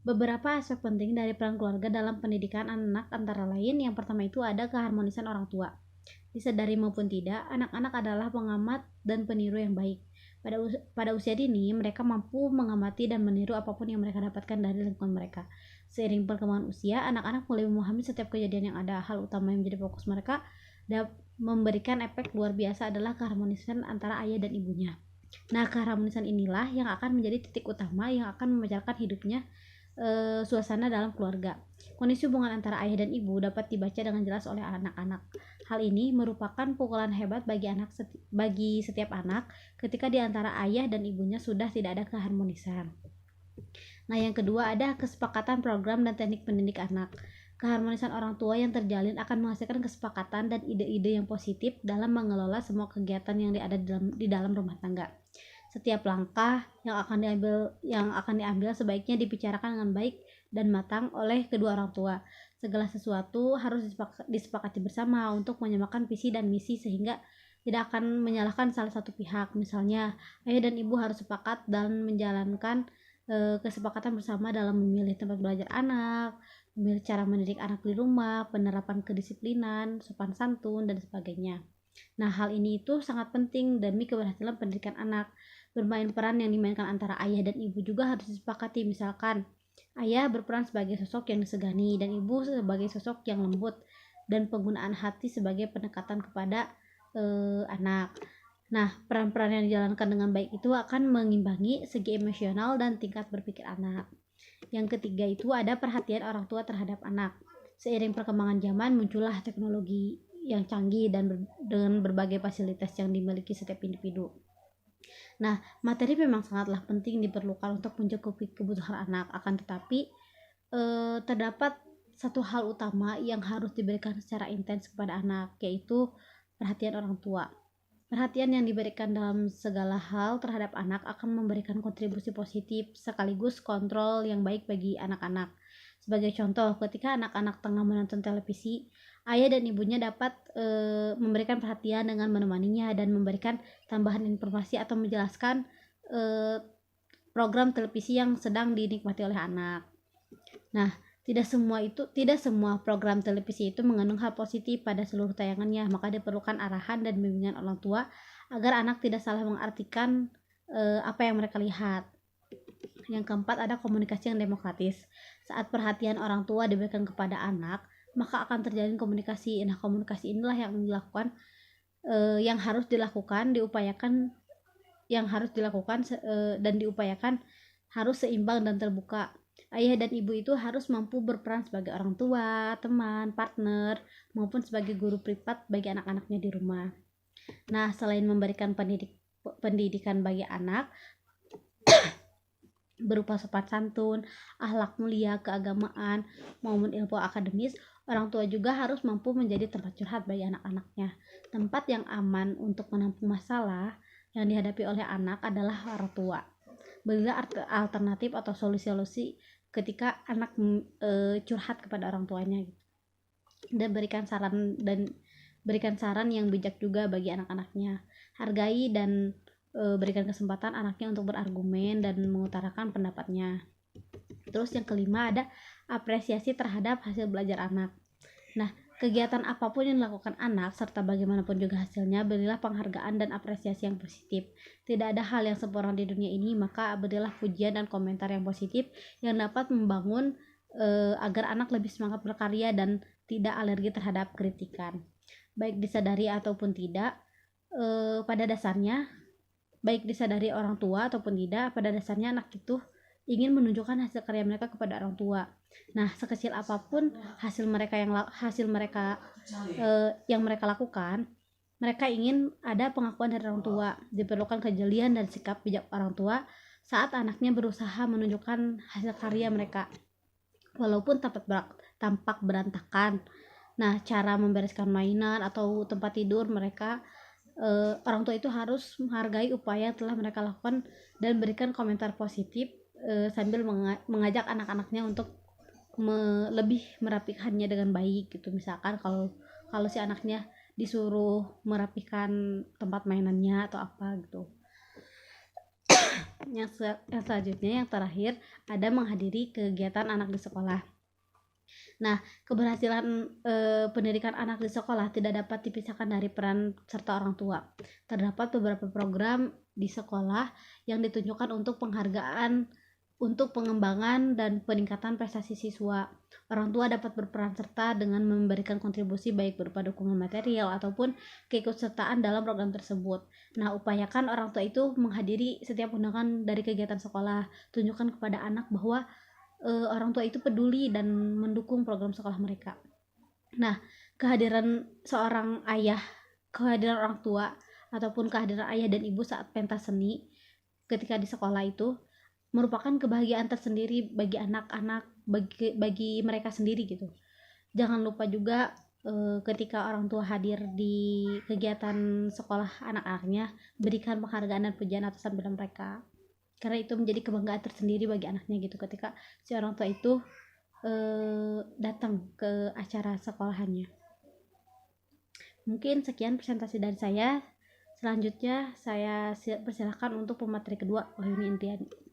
Beberapa aspek penting dari peran keluarga dalam pendidikan anak antara lain, yang pertama itu ada keharmonisan orang tua. Disadari maupun tidak, anak-anak adalah pengamat dan peniru yang baik. Pada usia dini, mereka mampu mengamati dan meniru apapun yang mereka dapatkan dari lingkungan mereka. Seiring perkembangan usia, anak-anak mulai memahami setiap kejadian yang ada. Hal utama yang menjadi fokus mereka dan memberikan efek luar biasa adalah keharmonisan antara ayah dan ibunya. Nah, keharmonisan inilah yang akan menjadi titik utama yang akan membicarakan hidupnya suasana dalam keluarga. Kondisi hubungan antara ayah dan ibu dapat dibaca dengan jelas oleh anak-anak. Hal ini merupakan pukulan hebat bagi setiap anak ketika di antara ayah dan ibunya sudah tidak ada keharmonisan. Nah, yang kedua ada kesepakatan program dan teknik pendidik anak. Keharmonisan orang tua yang terjalin akan menghasilkan kesepakatan dan ide-ide yang positif dalam mengelola semua kegiatan yang ada di dalam rumah tangga. Setiap langkah yang akan diambil sebaiknya dibicarakan dengan baik dan matang oleh kedua orang tua. Segala sesuatu harus disepakati bersama untuk menyamakan visi dan misi sehingga tidak akan menyalahkan salah satu pihak. Misalnya, ayah dan ibu harus sepakat dan menjalankan kesepakatan bersama dalam memilih tempat belajar anak, memilih cara mendidik anak di rumah, penerapan kedisiplinan, sopan santun, dan sebagainya. Nah, hal ini itu sangat penting demi keberhasilan pendidikan anak. Bermain peran yang dimainkan antara ayah dan ibu juga harus disepakati. Misalkan, ayah berperan sebagai sosok yang disegani dan ibu sebagai sosok yang lembut, dan penggunaan hati sebagai pendekatan kepada anak. Nah, peran-peran yang dijalankan dengan baik itu akan mengimbangi segi emosional dan tingkat berpikir anak. Yang ketiga itu ada perhatian orang tua terhadap anak. Seiring perkembangan zaman, muncullah teknologi yang canggih dan dengan berbagai fasilitas yang dimiliki setiap individu. Nah, materi memang sangatlah penting diperlukan untuk mencukupi kebutuhan anak. Akan tetapi, terdapat satu hal utama yang harus diberikan secara intens kepada anak, yaitu perhatian orang tua. Perhatian yang diberikan dalam segala hal terhadap anak akan memberikan kontribusi positif sekaligus kontrol yang baik bagi anak-anak. Sebagai contoh, ketika anak-anak tengah menonton televisi, ayah dan ibunya dapat memberikan perhatian dengan menemaninya dan memberikan tambahan informasi atau menjelaskan program televisi yang sedang dinikmati oleh anak. Nah, tidak semua program televisi itu mengandung hal positif pada seluruh tayangannya, maka diperlukan arahan dan bimbingan orang tua agar anak tidak salah mengartikan apa yang mereka lihat. Yang keempat ada komunikasi yang demokratis. Saat perhatian orang tua diberikan kepada anak, maka akan terjalin komunikasi. Nah, komunikasi inilah yang harus dilakukan dan diupayakan harus seimbang dan terbuka. Ayah dan ibu itu harus mampu berperan sebagai orang tua, teman, partner, maupun sebagai guru privat bagi anak-anaknya di rumah. Nah, selain memberikan pendidikan bagi anak berupa sopan santun, akhlak mulia, keagamaan, maupun ilmu akademis, orang tua juga harus mampu menjadi tempat curhat bagi anak-anaknya. Tempat yang aman untuk menampung masalah yang dihadapi oleh anak adalah orang tua. Berilah alternatif atau solusi-solusi ketika anak curhat kepada orang tuanya, dan berikan saran yang bijak juga bagi anak-anaknya. Hargai dan berikan kesempatan anaknya untuk berargumen dan mengutarakan pendapatnya. Terus yang kelima ada apresiasi terhadap hasil belajar anak. Nah, kegiatan apapun yang dilakukan anak serta bagaimanapun juga hasilnya, berilah penghargaan dan apresiasi yang positif. Tidak ada hal yang sempurna di dunia ini, maka berilah pujian dan komentar yang positif yang dapat membangun agar anak lebih semangat berkarya dan tidak alergi terhadap kritikan. Baik disadari ataupun tidak, pada dasarnya baik disadari orang tua ataupun tidak, pada dasarnya anak itu ingin menunjukkan hasil karya mereka kepada orang tua. Nah, sekecil apapun hasil mereka yang mereka lakukan, mereka ingin ada pengakuan dari orang tua. Diperlukan kejelian dan sikap bijak orang tua saat anaknya berusaha menunjukkan hasil karya mereka, walaupun tampak berantakan. Nah, cara membereskan mainan atau tempat tidur mereka, orang tua itu harus menghargai upaya yang telah mereka lakukan dan berikan komentar positif sambil mengajak anak-anaknya untuk lebih merapikannya dengan baik gitu. Misalkan kalau si anaknya disuruh merapikan tempat mainannya atau apa gitu. Yang selanjutnya, yang terakhir, ada menghadiri kegiatan anak di sekolah. Nah, keberhasilan pendidikan anak di sekolah tidak dapat dipisahkan dari peran serta orang tua. Terdapat beberapa program di sekolah yang ditunjukkan untuk penghargaan, untuk pengembangan dan peningkatan prestasi siswa. Orang tua dapat berperan serta dengan memberikan kontribusi baik berupa dukungan material ataupun keikutsertaan dalam program tersebut. Nah, upayakan orang tua itu menghadiri setiap undangan dari kegiatan sekolah. Tunjukkan kepada anak bahwa orang tua itu peduli dan mendukung program sekolah mereka. Nah, kehadiran orang tua ataupun kehadiran ayah dan ibu saat pentas seni ketika di sekolah itu merupakan kebahagiaan tersendiri bagi anak-anak, bagi mereka sendiri gitu. Jangan lupa juga ketika orang tua hadir di kegiatan sekolah anak-anaknya, berikan penghargaan dan pujian atas tampilan mereka, karena itu menjadi kebanggaan tersendiri bagi anaknya gitu ketika si orang tua itu datang ke acara sekolahannya. Mungkin sekian presentasi dari saya. Selanjutnya saya persilahkan untuk pemateri kedua, Wahyuni Indriani.